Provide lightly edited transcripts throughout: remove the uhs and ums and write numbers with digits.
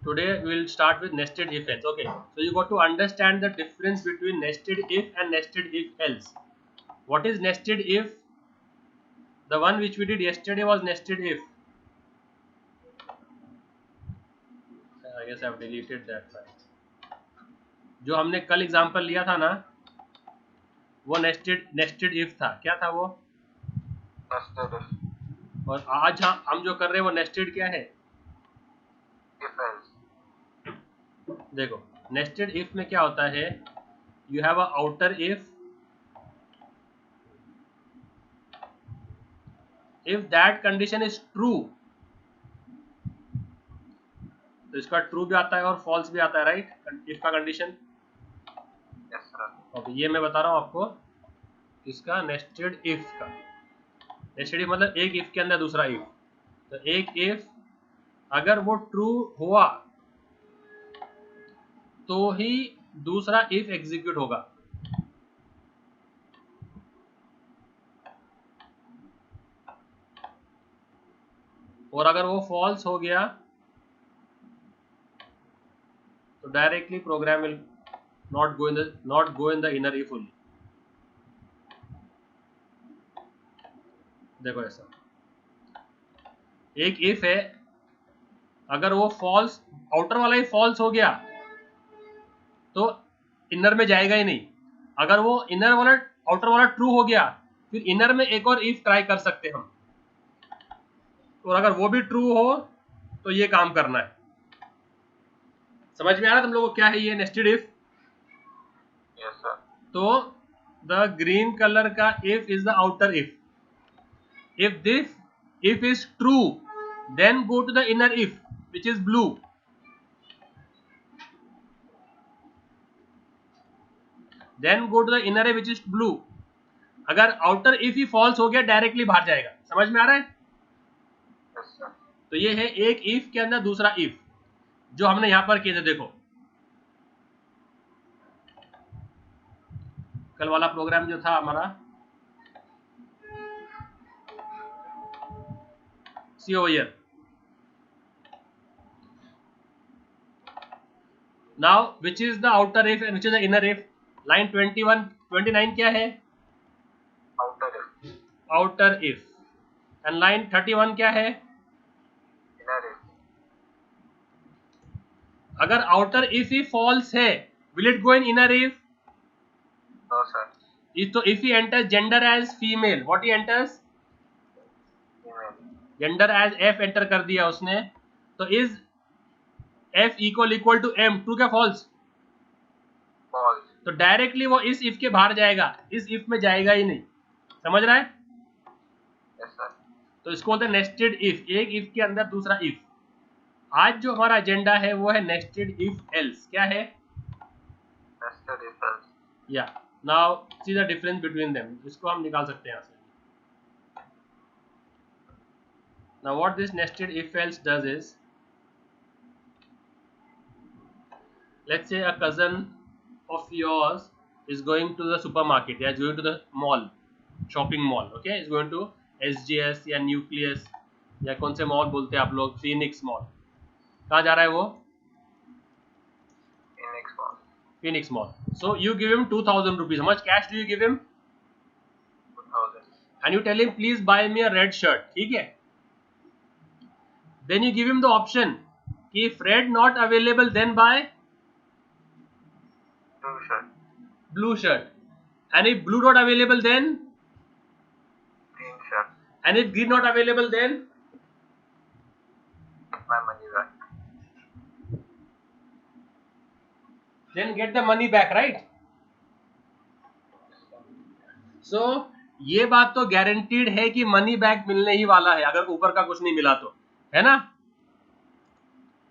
Today we will start with nested if else. Okay, so you got to understand the difference between nested if and nested if else. What is nested if? The one which we did yesterday was nested if. I guess I have deleted that file. जो हमने कल example लिया था ना, वो nested if था. क्या था वो? Nested if. और आज हम जो कर रहे हैं वो नेस्टेड क्या है? If else. देखो, नेस्टेड इफ में क्या होता है, you have a outer if that condition is true, तो इसका ट्रू भी आता है और फॉल्स भी आता है, राइट? इफ का कंडीशन. Yes sir. ओके, ये मैं बता रहा हूँ आपको इसका नेस्टेड इफ का. नेस्टेड इफ मतलब एक इफ के अंदर दूसरा इफ. तो एक इफ अगर वो ट्रू हुआ तो ही दूसरा इफ एग्जीक्यूट होगा. और अगर वो फॉल्स हो गया तो directly program will not go in the inner if only. देखो ऐसा एक इफ है, अगर वो फॉल्स, आउटर वाला ही फॉल्स हो गया तो इनर में जाएगा ही नहीं. अगर वो इनर वाला आउटर वाला ट्रू हो गया फिर इनर में एक और इफ ट्राई कर सकते हम. और अगर वो भी ट्रू हो तो ये काम करना है. समझ में आ रहा तुम लोगों को क्या है ये नेस्टेड इफ? Yes sir. तो द ग्रीन कलर का if is the outer if. If this if is true then go to the inner if which is blue. Then go to the inner if which is blue. अगर outer if he false हो गया directly बाहर जाएगा. समझ में आ रहा है? Yes sir. तो ये है एक if के अंदर दूसरा if जो हमने यहां पर किए थे. देखो कल वाला प्रोग्राम जो था हमारा, see over here. Now which is the outer if and which is the inner if? Line 29 क्या है? Outer if. Outer if. And line 31 क्या है? Inner if. अगर आउटर इफ ही फॉल्स है will it go in inner if? No sir. तो if he enters gender as female, what he enters? Female. Gender as F enter कर दिया उसने, तो is F equal to M, true क्या false? False. तो directly वो इस if के बाहर जाएगा, इस इफ में जाएगा ही नहीं. समझ रहा है? Yes sir. तो इसको बोलते हैं नेस्टेड इफ. एक इफ के अंदर दूसरा इफ. आज जो हमारा एजेंडा है वो है नेस्टेड इफ एल्स. क्या है? Nested if else. या now see the difference between them. इसको हम निकाल सकते हैं यहाँ से. Now what this nested if else does is, let's say a cousin of yours is going to the supermarket, yeah, is going to the mall, shopping mall, okay, is going to SGS या nucleus या कौन से mall बोलते हैं आप लोग, Phoenix mall. कहाँ जा रहा है वो? Phoenix mall. Phoenix mall. So you give him 2000 rupees. How much cash do you give him? 2000. And you tell him please buy me a red shirt. ठीक है? Then you give him the option if red not available then buy Blue shirt. blue shirt, and if blue not available then, Green shirt. and if green not available then, Get my money back. then get the money back, right? So ये बात तो guaranteed है कि money back मिलने ही वाला है अगर ऊपर का कुछ नहीं मिला तो, है ना?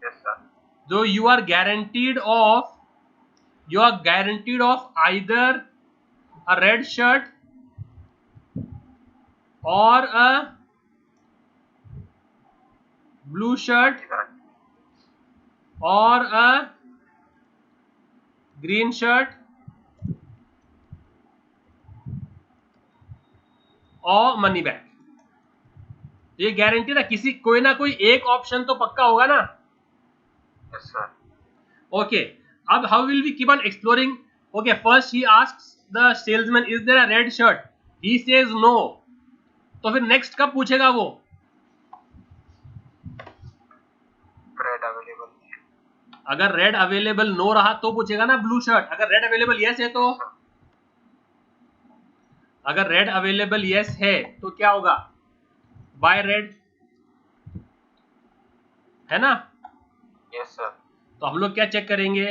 Yes sir. So you are guaranteed of either a red shirt or a blue shirt or a green shirt और मनी बैक. ये गारंटी ना, किसी कोई ना कोई एक ऑप्शन तो पक्का होगा ना. Yes Okay, अब how will we keep on exploring? Okay, first he asks the salesman, is there a red shirt? He says no. तो फिर next कब पूछेगा वो? Red available. अगर रेड अवेलेबल नो रहा तो पूछेगा ना ब्लू शर्ट. अगर रेड अवेलेबल यस है तो, अगर रेड अवेलेबल यस है तो क्या होगा? बाय रेड, है ना? Yes sir. तो हम लोग क्या चेक करेंगे?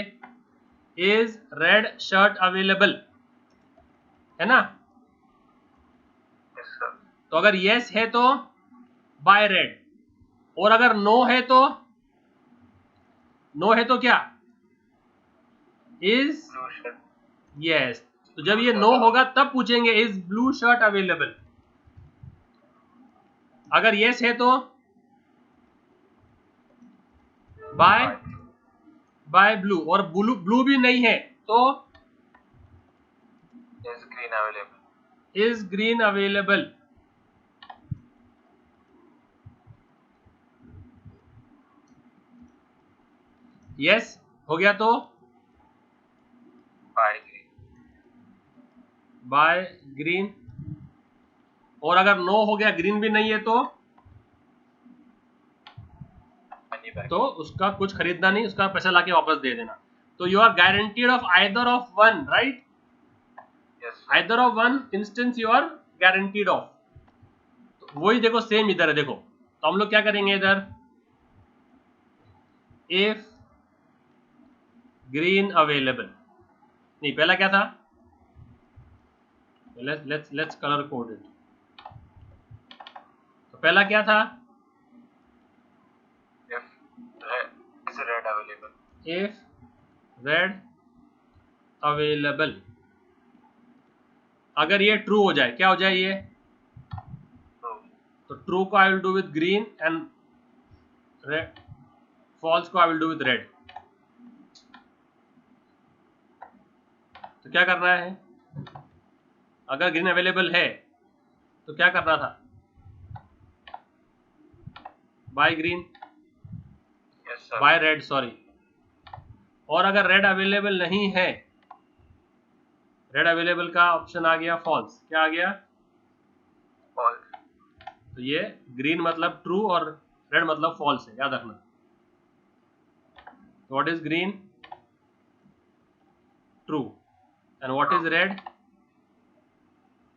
इज रेड शर्ट अवेलेबल, है ना? Yes sir. तो अगर यस है तो बाय रेड, और अगर नो है तो, नो है तो क्या? Is Blue shirt. यस. तो जब ये नो होगा तब पूछेंगे इज ब्लू शर्ट अवेलेबल. अगर यस है तो बाय, बाय ब्लू, और ब्लू ब्लू भी नहीं है तो Is green available. Is green available. Yes हो गया तो Buy green. बाय ग्रीन, और अगर नो हो गया, ग्रीन भी नहीं है तो Money back. तो उसका कुछ खरीदना नहीं, उसका पैसा लाके वापस दे देना. तो you are guaranteed of either of one, right? Yes sir. Either of one instance you are guaranteed of. वही देखो सेम इधर है, देखो. तो हम लोग क्या करेंगे इधर? इफ ग्रीन अवेलेबल, नहीं पहला क्या था? Let's colour code it. तो पहला क्या था? Is red available. If red available. अगर ये ट्रू हो जाए, क्या हो जाए ये? True. तो ट्रू को I will do with green and red, false को I will do with red. तो क्या करना है? अगर ग्रीन अवेलेबल है तो क्या करना था? Buy green, Yes sir. Buy red, sorry. और अगर रेड अवेलेबल नहीं है, रेड अवेलेबल का ऑप्शन आ गया फॉल्स. क्या आ गया? False. तो ये ग्रीन मतलब ट्रू और रेड मतलब फॉल्स है, याद रखना. What is green? True. And what is red?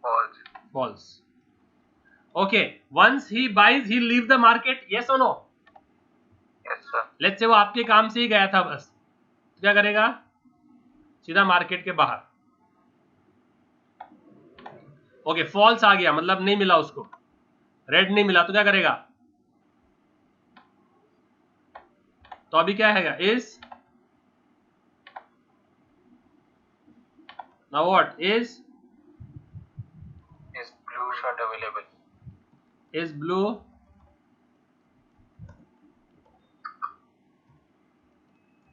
False. False. Okay, once he buys he leave the market, yes और no? Yes sir. Let's say वो आपके काम से ही गया था बस, तो क्या करेगा? सीधा मार्केट के बाहर. ओके, फॉल्स आ गया, मतलब नहीं मिला उसको, रेड नहीं मिला, तो क्या करेगा? तो अभी क्या है? Is, now what is? Is blue shirt available. Is blue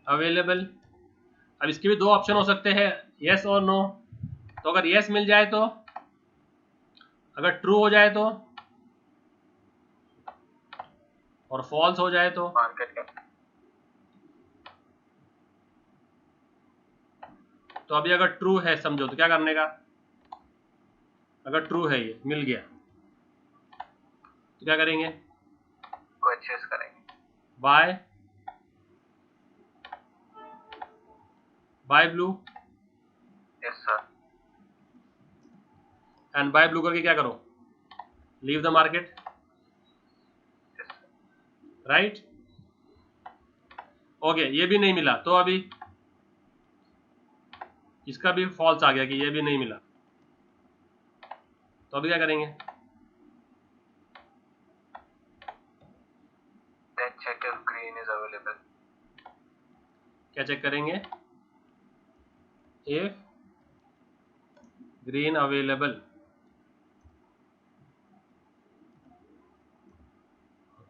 available. अब इसके भी दो ऑप्शन हो सकते हैं, यस और नो. तो अगर यस मिल जाए तो, अगर ट्रू हो जाए तो, और फॉल्स हो जाए तो. Market के. तो अभी अगर ट्रू है समझो, तो क्या करने का? अगर ट्रू है, ये मिल गया, तो क्या करेंगे? Purchase करेंगे. Buy, buy blue, Yes sir. And buy blue करके क्या करो? Leave the market, Yes sir. Right? Okay, ये भी नहीं मिला, तो अभी इसका भी फॉल्स आ गया कि ये भी नहीं मिला. तो अभी क्या करेंगे? Then check if green is available. क्या चेक करेंगे? If green available.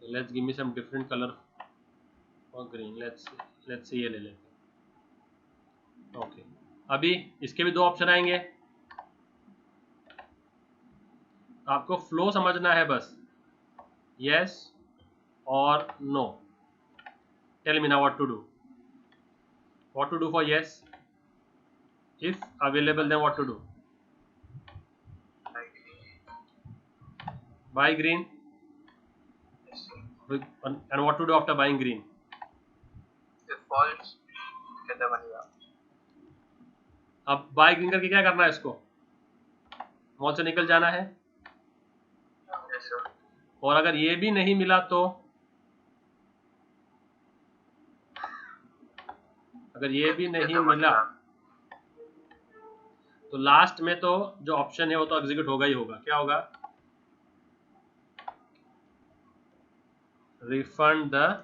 Let's give me some different colour for green. Let's ये ले लेते. ओके, अभी इसके भी दो ऑप्शन आएंगे. आपको फ्लो समझना है बस, यस और no. Tell me now what to do. What to do for yes? If available, then what to do? Buy green. Yes, sir. And what to do after buying green? If false, get the money out. अब by green करके क्या करना है इसको? Mall से निकल जाना है. Yes, sir. और अगर ये भी नहीं मिला तो? अगर ये भी नहीं मिला तो लास्ट में तो जो ऑप्शन है वो तो एग्जीक्यूट होगा ही होगा. क्या होगा? Refund the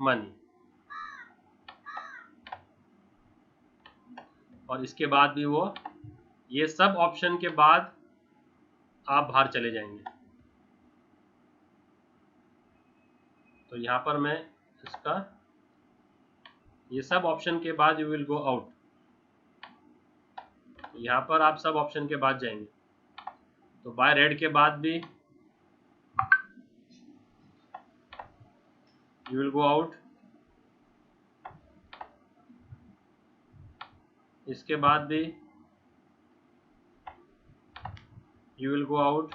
money. और इसके बाद भी वो, ये सब ऑप्शन के बाद आप बाहर चले जाएंगे. तो यहां पर मैं इसका, ये सब ऑप्शन के बाद यू विल गो आउट. यहां पर आप सब ऑप्शन के बाद जाएंगे. तो बाय रेड के बाद भी यू विल गो आउट. इसके बाद भी you will go out.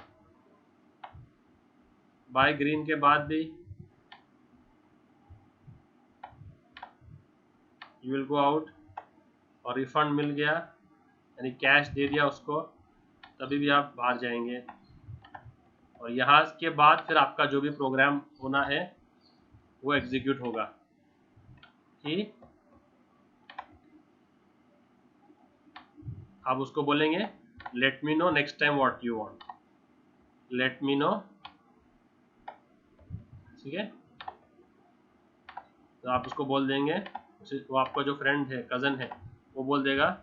By green के बाद भी यू विल गो आउट. और रिफंड मिल गया यानी कैश दे दिया उसको, तभी भी आप बाहर जाएंगे. और यहाँ के बाद फिर आपका जो भी प्रोग्राम होना है वो एग्जीक्यूट होगा. ठीक, आप उसको बोलेंगे let me know next time what you want. Let me know. ठीक है, तो आप उसको बोल देंगे, वो आपका जो फ्रेंड है, कज़न है, वो बोल देगा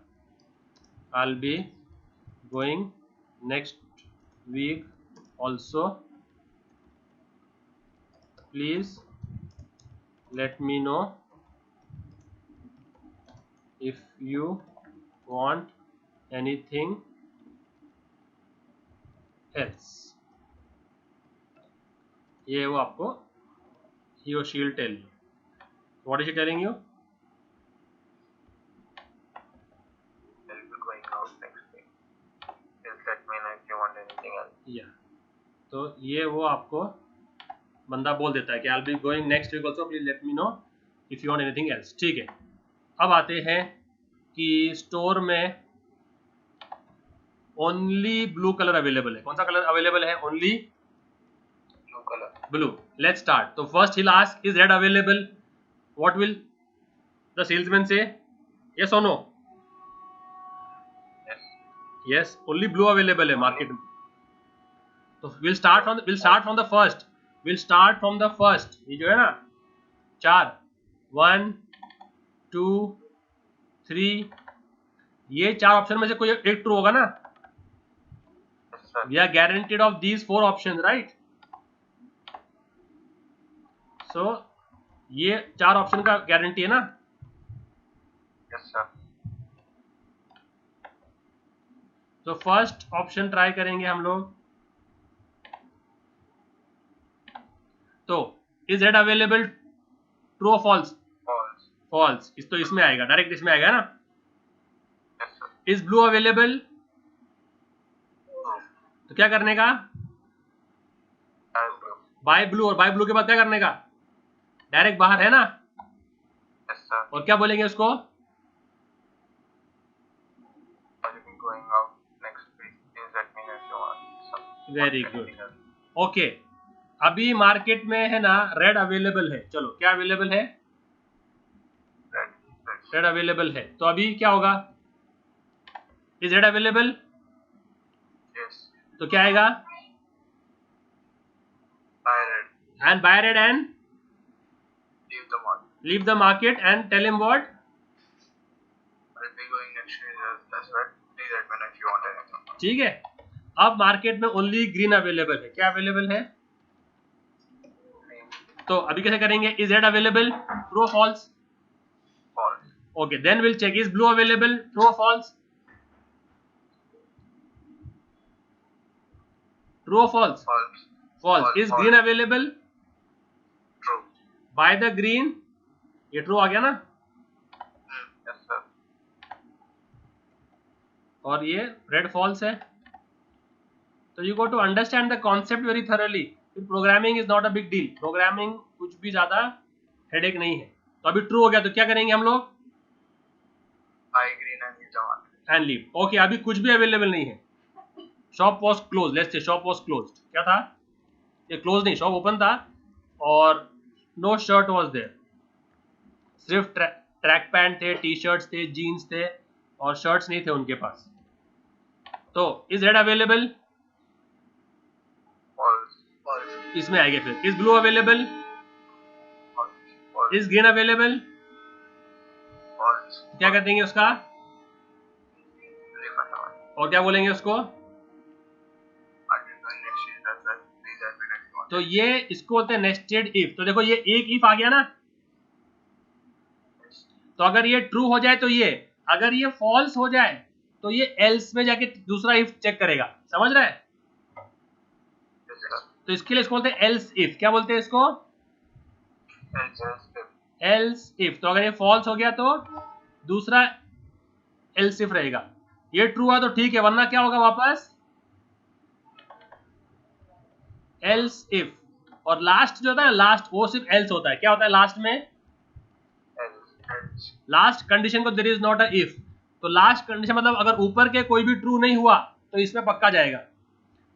I'll be going next week also. Please let me know if you want anything else. ये वो आपको, he or she will tell you. What is she telling you? I'll be going out next week. Please let me know if you want anything else. Yeah. तो ये वो आपको बंदा बोल देता है कि I'll be going next week also. Please let me know if you want anything else. ठीक है. अब आते हैं कि स्टोर में ओनली ब्लू कलर अवेलेबल है. कौन सा कलर अवेलेबल है? Only Blue color. Blue. Let's start. तो first he'll ask is red available. What will the salesman say? Yes or no? Yes. Yes, only blue available है market में. तो we'll start from the first. We'll start from the first. ये जो है ना 4, 1, 2, 3, ये 4 option में से कोई एक ट्रू होगा ना. Yes, sir. We are guaranteed of these 4 options, right? So ये 4 ऑप्शन का गारंटी है ना. Yes, sir. तो फर्स्ट ऑप्शन ट्राई करेंगे हम लोग. तो इज रेड अवेलेबल? ट्रू और फॉल्स? False. फॉल्स. तो इसमें आएगा, डायरेक्ट इसमें आएगा ना. Yes, sir. Is blue available? True. तो क्या करने का? Blue. Buy blue. और बाय ब्लू के बाद क्या करने का? डायरेक्ट बाहर है ना. Yes, sir. और क्या बोलेंगे उसको? I'll be going out next week. Please let me know if you want some. Very want good. anything else. Okay. अभी मार्केट में है ना रेड अवेलेबल है. चलो, क्या अवेलेबल है? Red. Red. रेड अवेलेबल है. तो अभी क्या होगा? Is red available? Yes. तो क्या आएगा? Buy red. And buy red and Leave the market. Leave the market and tell him what? I'll be going next week as well. Please let me know if you want anything. ठीक है. अब market में only green available है. क्या available है? Green. तो अभी कैसे करेंगे? Is red available? ट्रू और false? False. Okay, then will check is blue available? True और फॉल्स? ट्रू और false? False. False. Is green available? True. Buy the green? ये ट्रू आ गया ना. और ये red false है. तो you got to understand the concept very thoroughly. Programming is not a big deal. Programming कुछ भी ज़्यादा headache नहीं है. तो अभी true हो गया तो क्या करेंगे हम लोग? buy green and use one. And leave. Okay, अभी कुछ भी available नहीं है. Shop was closed. Let's say shop was closed. क्या था? ये closed नहीं, shop open था और no shirt was there. सिर्फ ट्रैक पैंट थे, टी शर्ट्स थे, जीन्स थे और शर्ट्स नहीं थे उनके पास. तो is red available? False. False. इसमें आएगा फिर. Is blue available? False. False. Is green available? False. क्या कर देंगे उसका? Refund one. और क्या बोलेंगे उसको? तो ये इसको बोलते हैं नेस्टेड इफ. तो देखो ये एक इफ आ गया ना, तो अगर ये ट्रू हो जाए तो ये, अगर ये फॉल्स हो जाए तो ये एल्स में जाके दूसरा इफ चेक करेगा. समझ रहा है? तो इसके लिए इसको बोलते हैं एल्स इफ. क्या बोलते हैं इसको? Else if. तो अगर ये फॉल्स हो गया तो दूसरा एल्स इफ रहेगा. ये ट्रू हुआ तो ठीक है, वरना क्या होगा वापस? Else if. और लास्ट जो होता है, लास्ट वो सिर्फ एल्स होता है. क्या होता है लास्ट में? लास्ट कंडीशन को there is not a if. तो लास्ट कंडीशन मतलब अगर ऊपर के कोई भी ट्रू नहीं हुआ तो इसमें पक्का जाएगा.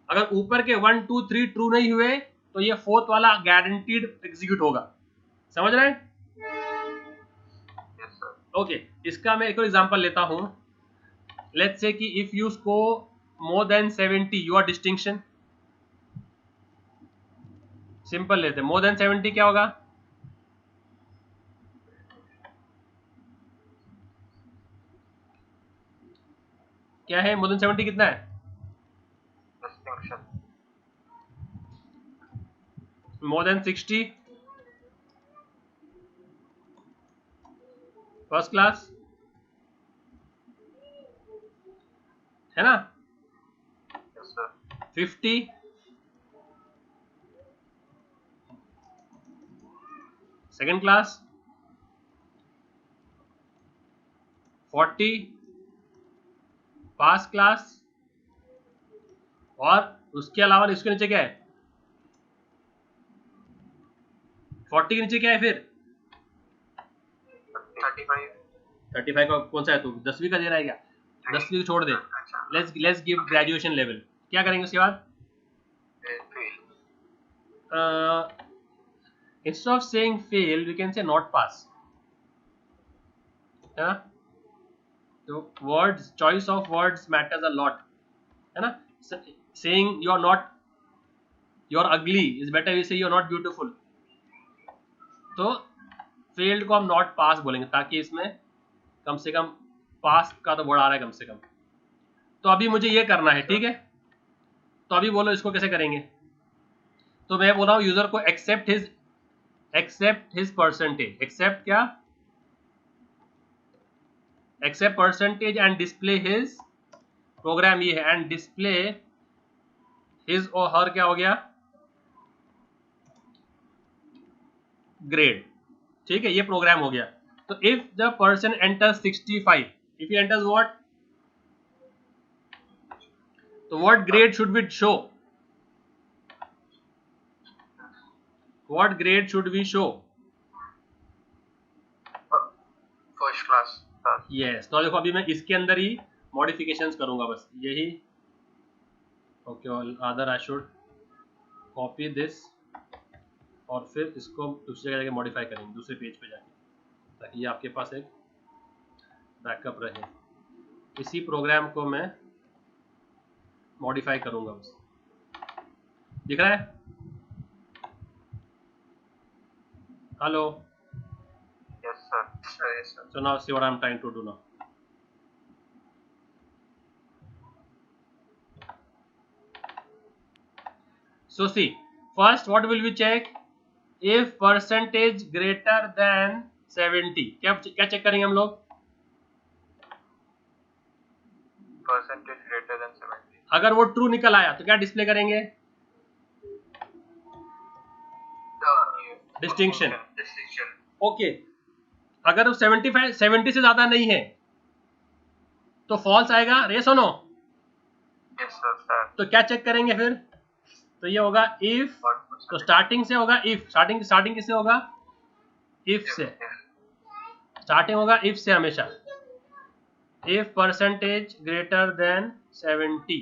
अगर ऊपर के 1 2 3 ट्रू नहीं हुए तो ये फोर्थ वाला गारंटीड एग्जीक्यूट होगा. समझ रहे हैं? ओके, इसका मैं एक और एग्जांपल लेता हूं. लेट्स से कि if you score more than 70 you are distinction. Simple लेते हैं. मोर देन 70 क्या होगा? क्या है मोर देन 70? कितना है? Distinction. More than 60 first class है ना? Yes, sir. 50 second class, 40 first class, और उसके अलावा इसके नीचे क्या है? 40 के नीचे क्या है फिर? 35. 35 का कौन सा है? तू 10वीं का दे रहा है क्या? 10वीं को छोड़ दे. Let's give graduation level. क्या करेंगे उसके बाद? Instead of saying fail we can say not pass. है ना? तो words, choice of words matters a lot. है ना? Saying you're not, you're ugly is better we say you're not beautiful. तो failed को हम not pass बोलेंगे ताकि इसमें कम से कम pass का तो वर्ड आ रहा है कम से कम. तो अभी मुझे ये करना है, ठीक है? तो अभी बोलो इसको कैसे करेंगे. तो मैं बोल रहा हूँ यूजर को एक्सेप्ट हिज परसेंटेज. एक्सेप्ट क्या? Accept percentage and display his. Program ये है एंड डिस्प्ले हिज और हर क्या हो गया? ग्रेड. ठीक है, ये प्रोग्राम हो गया. तो if the person enters 65, if he enters what? तो what grade should we show? What grade should we show? First class. Yes. तो देखो अभी मैं इसके अंदर ही मॉडिफिकेशंस करूंगा बस यही. Okay, other I should copy this और फिर इसको दूसरी जगह जाके मॉडिफाई करेंगे दूसरे पेज पे जाके, ताकि ये आपके पास एक बैकअप रहे. इसी प्रोग्राम को मैं मॉडिफाई करूंगा बस. दिख रहा है? Hello. Yes, sir. Yes, sir. So now see what I'm trying to do now. So see, first what will we check? If percentage greater than 70. क्या चेक करेंगे हम लोग? Percentage greater than 70. अगर वो ट्रू निकल आया तो क्या डिस्प्ले करेंगे? डिस्टिंक्शन. ओके, अगर 70 से ज्यादा नहीं है तो फॉल्स आएगा, यस और नो? Yes, sir. तो क्या चेक करेंगे फिर? तो ये होगा इफ, तो स्टार्टिंग से होगा इफ, स्टार्टिंग किससे होगा? इफ से, स्टार्टिंग होगा इफ से हमेशा। If percentage greater than 70,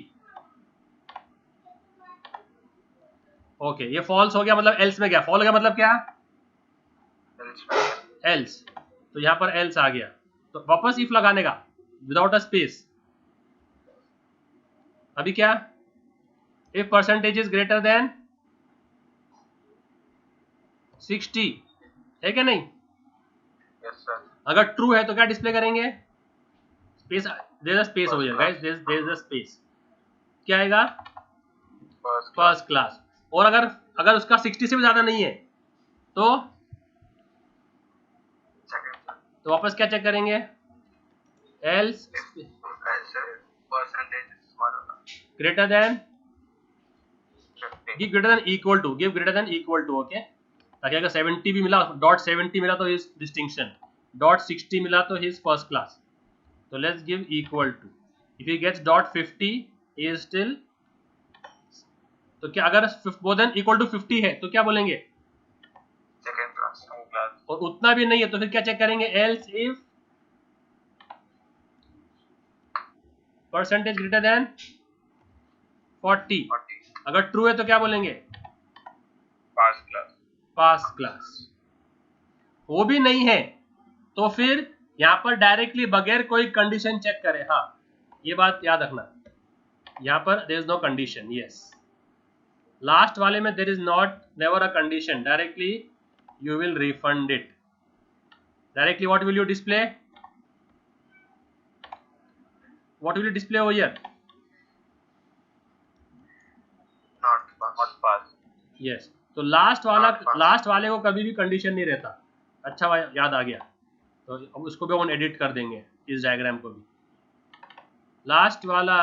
okay ये फॉल्स हो गया, मतलब एल्स में गया। फॉल हो गया मतलब क्या? एल्स, तो यहाँ पर एल्स आ गया, तो वापस इफ लगाने का विदाउट अ स्पेस। अभी क्या? If percentage is greater then 60, है क्या नहीं? Yes, sir. अगर ट्रू है तो क्या डिस्प्ले करेंगे? Space, there is a space हो जाएगा guys, there is a space. क्या आएगा? First class. और अगर उसका 60 से भी ज्यादा नहीं है तो वापस क्या चेक करेंगे? Else greater than, give greater than equal to, give greater than equal to, okay. ताकि अगर 70 भी मिला, डॉट 70 मिला तो हिज डिस्टिंक्शन, डॉट 60 मिला तो हिज फर्स्ट क्लास। तो let's give equal to, if he gets dot 50 he is still, तो क्या अगर मोर देन इक्वल टू 50 है तो क्या बोलेंगे? Second class. और उतना भी नहीं है तो फिर क्या चेक करेंगे? Else if percentage greater than 40, अगर ट्रू है तो क्या बोलेंगे? पास क्लास। पास क्लास। वो भी नहीं है तो फिर यहाँ पर डायरेक्टली बगैर कोई कंडीशन चेक करे। हाँ ये बात याद रखना, यहाँ पर there is no condition, yes. Last वाले में there is not never a condition, directly you will refund it directly. What will you display? What will you display over here? Not pass. Yes, तो last वाले को कभी भी condition नहीं रहता। अच्छा भाई याद आ गया, तो अब उसको भी हम एडिट कर देंगे, इस डायग्राम को भी। लास्ट वाला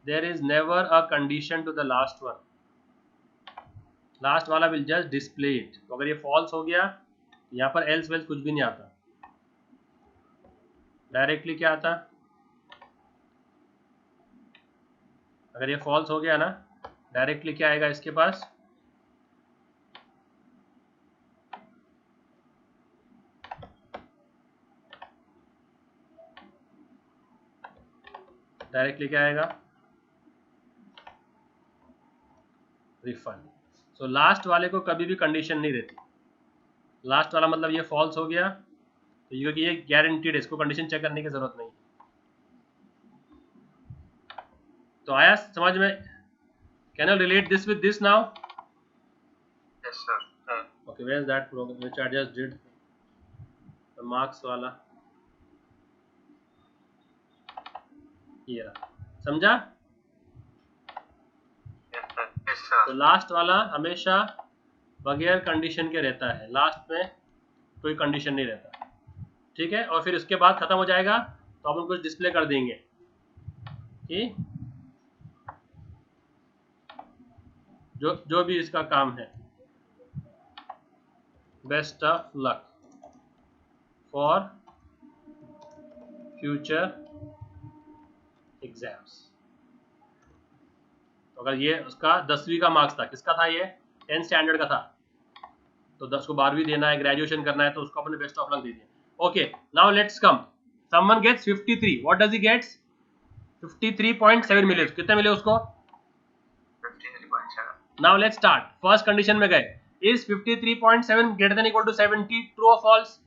there is never a condition to the last one, last वाला विल जस्ट डिस्प्ले इट। तो अगर ये फॉल्स हो गया यहाँ पर एल्स वेल्स कुछ भी नहीं आता, डायरेक्टली क्या आता? अगर ये फॉल्स हो गया ना, डायरेक्टली क्या आएगा इसके पास? डायरेक्टली क्या आएगा? रिफंड। सो लास्ट वाले को कभी भी कंडीशन नहीं रहती। लास्ट वाला मतलब ये फॉल्स हो गया तो क्योंकि ये गारंटीड है, इसको कंडीशन चेक करने की जरूरत नहीं। तो आया समझ में? Can you relate this with this now? Yes, sir. Okay, where is that program which I just did? The marks वाला ये रहा, समझा? Yes, sir. Yes, sir. तो लास्ट वाला हमेशा बगैर कंडीशन के रहता है, लास्ट में कोई कंडीशन नहीं रहता, ठीक है। और फिर उसके बाद खत्म हो जाएगा तो अपन कुछ डिस्प्ले कर देंगे कि जो भी इसका काम है। Best of luck for future exams. तो अगर ये उसका 10वीं का मार्क्स था, किसका था ये? 10th स्टैंडर्ड का था, तो 10 को 12वीं देना है, ग्रेजुएशन करना है, तो उसको अपने बेस्ट ऑफ लक दे दिया। Okay now let's come, someone gets 53, what does he gets? 53.7 मिले। कितने मिले उसको? 53.7. Now let's start. First condition में गए, is 53.7 greater than equal to 70, true और फॉल्स?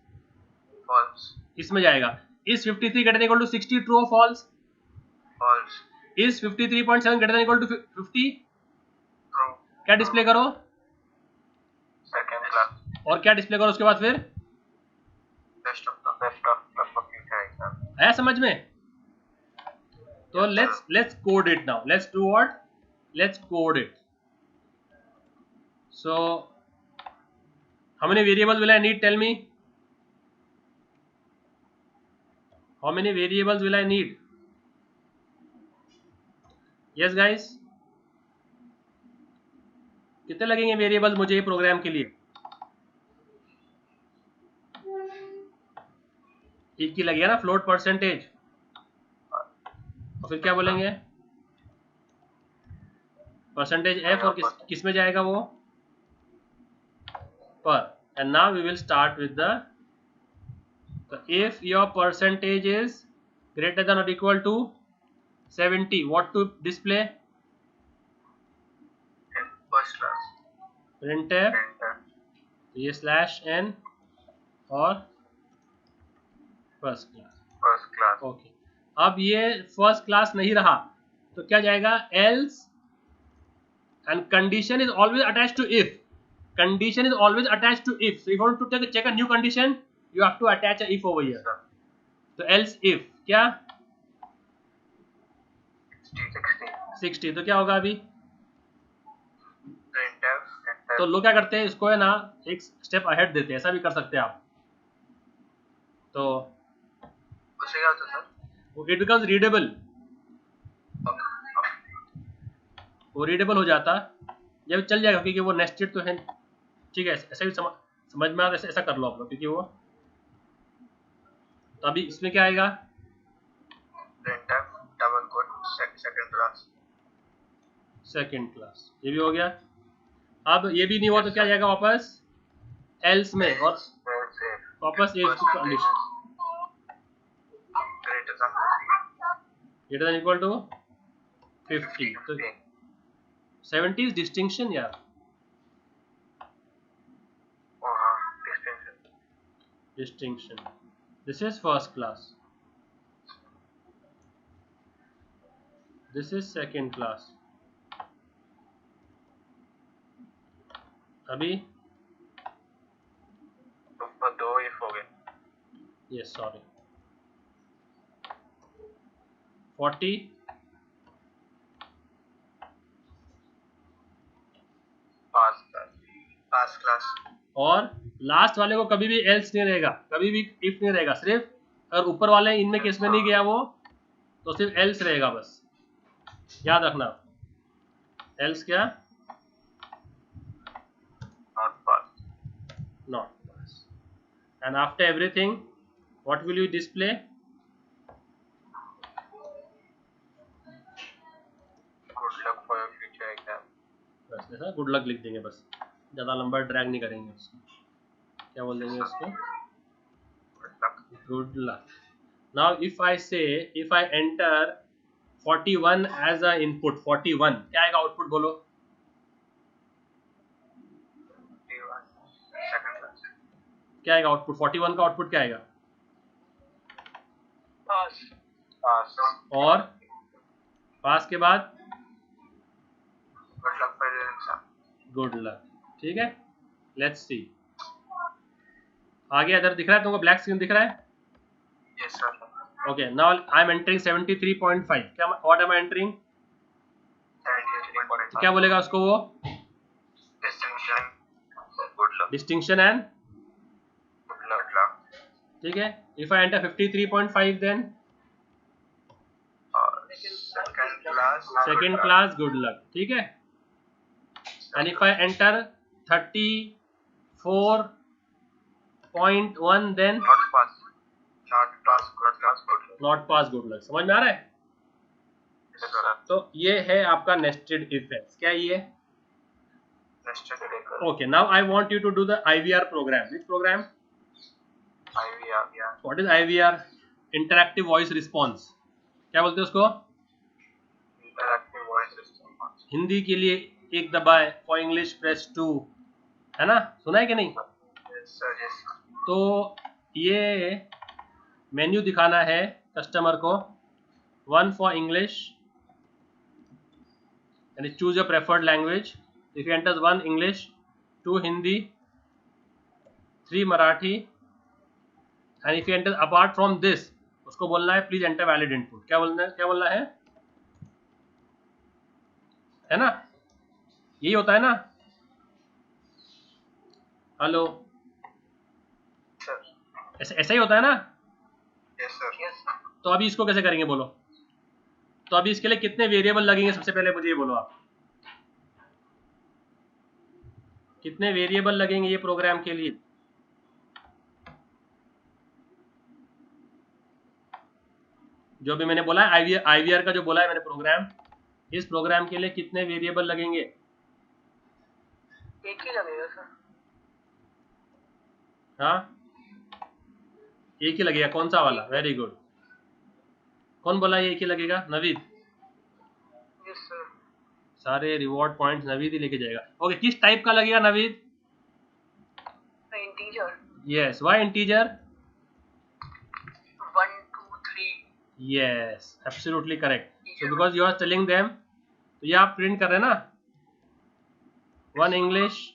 False. इसमें जाएगा। Is 53 greater than equal to 60, true और false? False. Is 53.7 greater than equal to 50? True. क्या डिस्प्ले करो? Second class. और क्या डिस्प्ले करो उसके बाद फिर? Best of luck for future exam. आया समझ में? तो let's code it now. Let's do what? Let's code it. So how many variables will I need? Tell me. How many variables will I need? Yes guys. कितने लगेंगे variables मुझे ये programme के लिए? एक ही लगेगा ना, फ्लोट परसेंटेज। और फिर क्या बोलेंगे, परसेंटेज एफ, और किस में जाएगा वो, पर. And now we will start with the, if your percentage is greater than और equal to 70, what to display, first class, printf, ये स्लैश एन और first class. First class. Okay, अब ये फर्स्ट क्लास नहीं रहा तो क्या जाएगा, else, and condition is always attach to if, condition is always attached to if, so if you want to check a new condition you have to attach a if over here. तो else if क्या 60, तो क्या होगा अभी, तो लोग क्या करते हैं, इसको है ना एक स्टेप अहेड देते हैं, ऐसा भी कर सकते हैं आप. तो उससे क्या होता है सर, इट बिकम्स रीडेबल, वो रीडेबल हो जाता जब चल जाएगा, क्योंकि वो नेस्टेड तो है. ठीक है, ऐसा भी समझ में आता है, ऐसा कर लो आप लोग, क्योंकि वो, तो अभी इसमें क्या आएगा, double quote second class, second class, ये भी हो गया. अब ये भी नहीं हुआ तो क्या जाएगा वापस एल्स में, और वापस if condition greater than equal to 50, तो 70 इज डिस्टिंक्शन यार, distinction. This is first class, this is second class. अभी दो इफ हो गए, yes sorry 40 पास क्लास, और लास्ट वाले को कभी भी एल्स नहीं रहेगा, कभी भी इफ नहीं रहेगा, सिर्फ अगर ऊपर वाले इनमें केस में नहीं गया वो तो सिर्फ एल्स रहेगा, बस याद रखना, एल्स क्या, not pass. And after everything what will you display, good luck for your future exam. बस ऐसा गुड लक लिख देंगे, बस ज़्यादा लंबा ड्रैग नहीं करेंगे उसको, क्या बोल देंगे उसको, good luck. Now if I say, if I enter 41 as a input, 41 क्या आएगा आउटपुट बोलो, क्या आएगा आउटपुट, 41 का आउटपुट क्या आएगा, पास, पास, और पास के बाद good luck for your exam. Good luck. ठीक है, लेट्स सी आगे. इधर दिख रहा है तुमको, ब्लैक स्क्रीन दिख रहा है, yes sir. Okay. Now I am entering 73.5, क्या व्हाट एम आई एंटरिंग, तो क्या बोलेगा उसको वो, distinction, good luck, distinction and, good luck. ठीक है. If I enter 53.5 then second class good luck. ठीक है. And if I enter 34.1 then not pass, good luck. Not pass good luck. समझ में आ रहा है, तो ये है आपका नेस्टेड इफ एल्स. क्या ये, okay. Now I want you to do the IVR program. Which program, IVR. What is IVR, interactive voice response, क्या बोलते हैं उसको, इंटरैक्टिव वॉइस रिस्पॉन्स. हिंदी के लिए एक दबाए, फॉर इंग्लिश प्रेस 2, है ना, सुना है कि नहीं. Yes sir, yes. तो ये मेन्यू दिखाना है कस्टमर को, 1 for English and choose your preferred language. If you enters 1 English, 2 Hindi, 3 Marathi, and if you enter apart from this, उसको बोलना है प्लीज एंटर वैलिड इनपुट. क्या बोलना है, क्या बोलना है ना, यही होता है ना, हेलो, ऐसा ही होता है ना. Yes sir, yes. तो अभी इसको कैसे करेंगे बोलो, तो अभी इसके लिए कितने वेरिएबल लगेंगे, सबसे पहले मुझे ये बोलो आप, कितने वेरिएबल लगेंगे ये प्रोग्राम के लिए, जो भी मैंने बोला है IVR का जो बोला है मैंने प्रोग्राम, इस प्रोग्राम के लिए कितने वेरिएबल लगेंगे? एक ही लगेगा सर। हाँ, एक ही लगेगा। कौन सा वाला? Very good. कौन बोला ये एक ही लगेगा? नवीद। Yes sir. सारे रिवॉर्ड पॉइंट्स नवीद ही लेके जाएगा। ओके, किस टाइप का लगेगा Naveed? Integer. Yes, why integer? 1 2 3। Yes, absolutely correct. So because you are telling them, तो ये आप प्रिंट कर रहे हैं ना, 1 English,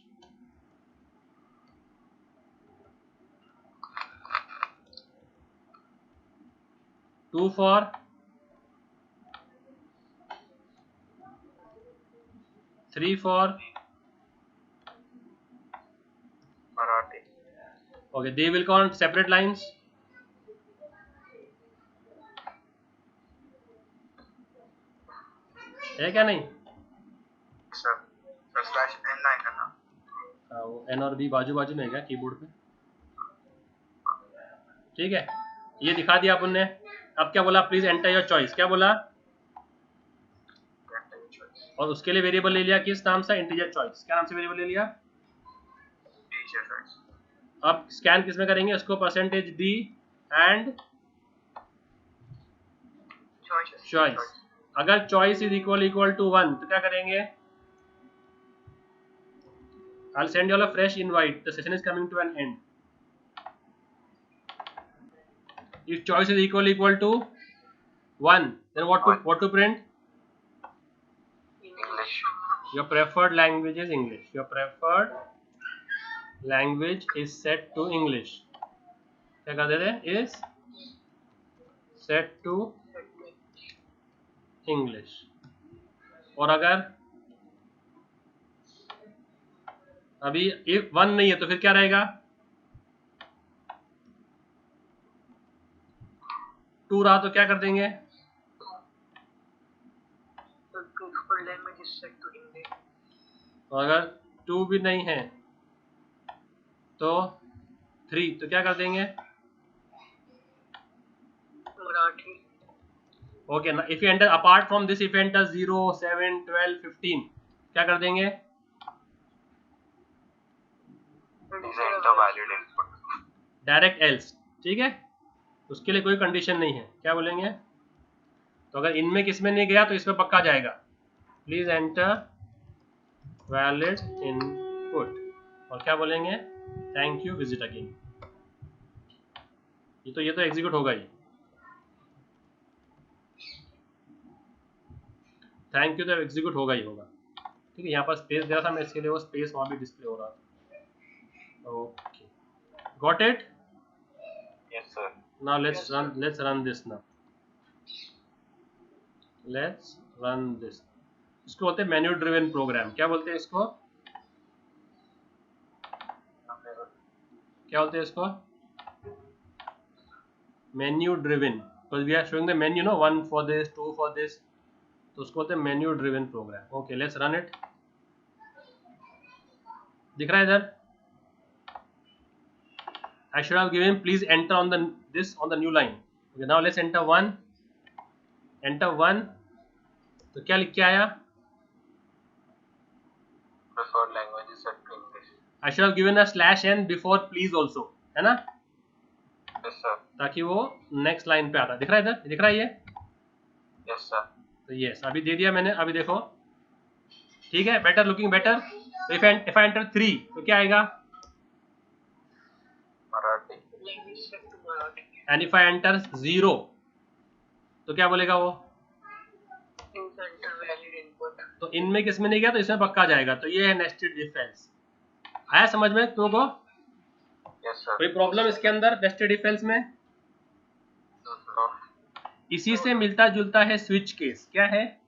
2 for three for Marathi. okay, they will count separate lines. है क्या? नहीं Sir, sir slash n आएगा ना? हाँ, वो N और B बाजू बाजू में है क्या कीबोर्ड पे? ठीक है, ये दिखा दिया अपन ने। अब क्या बोला? Please enter your choice. क्या बोला? और उसके लिए वेरिएबल ले लिया किस नाम से? Integer choice. क्या नाम से वेरिएबल ले लिया? Integer choice. अब स्कैन किस में करेंगे उसको? %d and choice. अगर चॉइस इज इक्वल टू 1 तो क्या करेंगे? I'll send you all a fresh invite. The session is coming to an end. If choice is equal to 1, then what to print? English. Your preferred language is English. Your preferred language is set to English. क्या कर देते? Is set to English. और अगर अभी if 1 नहीं है तो फिर क्या रहेगा? 2 रहा तो क्या कर देंगे? और अगर 2 भी नहीं है तो 3 तो क्या कर देंगे? मराठी। ओके ना, if you enter apart from this, if enter 0 7 12 15 क्या कर देंगे? Enter valid input. Direct else. ठीक है, उसके लिए कोई कंडीशन नहीं है। क्या बोलेंगे? तो अगर इनमें किसमें नहीं गया तो इसमें पक्का जाएगा। Please enter valid input. और क्या बोलेंगे? Thank you, visit again. ये तो एग्जीक्यूट होगा ही। थैंक यू तो एग्जीक्यूट होगा ही होगा। ठीक है, यहाँ पर स्पेस दिया था मैं, इसके लिए वो स्पेस वहाँ भी डिस्प्ले हो रहा था। Okay, got it? Yes sir. Now let's run this now. Let's run this. इसको बोलते हैं मेन्यू ड्रिवन प्रोग्राम। क्या बोलते हैं इसको? क्या बोलते हैं इसको? Menu driven. Because we are showing the menu, no, 1 for this, 2 for this. तो उसको बोलते हैं menu driven program. Okay, let's run it. दिख रहा है इधर? I should have given please enter on the new line. Okay, now let's enter 1. Enter 1. तो क्या लिख के आया? Preferred language is set to English. I should have given a /n before please also, है ना? Yes sir. ताकि वो next line पे आता। दिख रहा है इधर? दिख रहा है ये? Yes sir. तो यस, अभी दे दिया मैंने। अभी देखो, ठीक है, बेटर, लुकिंग बेटर। तो इफ आई एंटर 3 तो क्या आएगा? Marathi. And if I enter 0 तो क्या बोलेगा वो? तो इनमें किसमें नहीं गया तो इसमें पक्का जाएगा। तो ये है नेस्टेड इफ एल्स। आया समझ में तुमको? Yes sir. कोई प्रॉब्लम इसके अंदर नेस्टेड इफ एल्स में? No. इसी से मिलता जुलता है स्विच केस। क्या है?